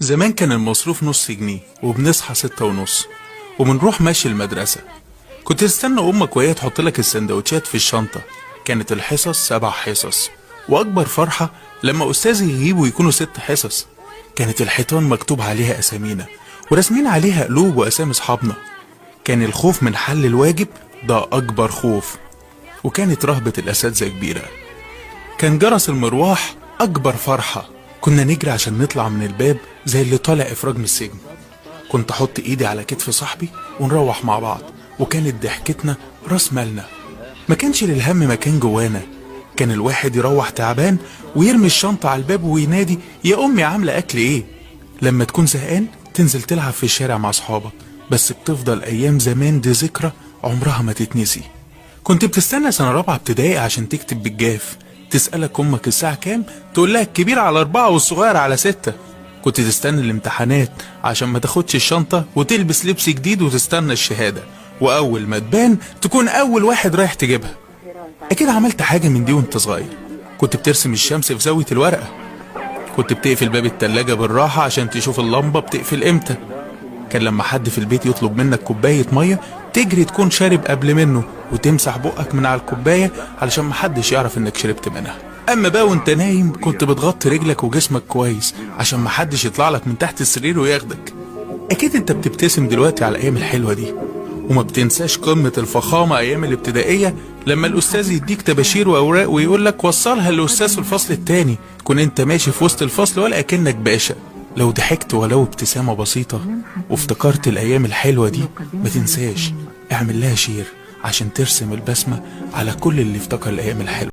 زمان كان المصروف نص جنيه وبنصحى 6:30 وبنروح ماشي المدرسة. كنت تستنى أمك وهي تحط لك السندوتشات في الشنطة. كانت الحصص 7 حصص، وأكبر فرحة لما أستاذ يغيب ويكونوا 6 حصص. كانت الحيطان مكتوب عليها أسامينا ورسمين عليها قلوب وأسامي أصحابنا. كان الخوف من حل الواجب ده أكبر خوف، وكانت رهبة الأساتذة كبيرة. كان جرس المروح أكبر فرحة، كنا نجري عشان نطلع من الباب زي اللي طالع إفراج من السجن. كنت أحط إيدي على كتف صاحبي ونروح مع بعض، وكانت ضحكتنا راس مالنا. ما كانش للهم مكان جوانا. كان الواحد يروح تعبان ويرمي الشنطة على الباب وينادي يا أمي عاملة أكل إيه. لما تكون زهقان تنزل تلعب في الشارع مع أصحابك. بس بتفضل أيام زمان دي ذكرى عمرها ما تتنسي. كنت بتستنى سنة رابعة ابتدائي عشان تكتب بالجاف. تسألك أمك الساعة كام، تقول لها الكبير على 4 والصغير على 6. كنت تستنى الامتحانات عشان ما تاخدش الشنطة وتلبس لبس جديد وتستنى الشهادة، وأول ما تبان تكون أول واحد رايح تجيبها. أكيد عملت حاجة من دي وانت صغير. كنت بترسم الشمس في زاوية الورقة. كنت بتقفل باب التلاجة بالراحة عشان تشوف اللمبة بتقفل امتى. كان لما حد في البيت يطلب منك كوباية مية تجري تكون شارب قبل منه وتمسح بقك من على الكوباية علشان محدش يعرف انك شربت منها. اما بقى وانت نايم كنت بتغطي رجلك وجسمك كويس عشان محدش يطلع لك من تحت السرير وياخدك. اكيد انت بتبتسم دلوقتي على الايام الحلوة دي، وما بتنساش قمة الفخامة ايام الابتدائية لما الاستاذ يديك تباشير واوراق ويقول لك وصلها للاستاذ في الفصل التاني. كون انت ماشي في وسط الفصل ولا اكنك باشا. لو ضحكت ولو ابتسامة بسيطة وافتكرت الايام الحلوة دي ما تنساش اعمل لها شير عشان ترسم البسمة على كل اللي افتكر الايام الحلوة.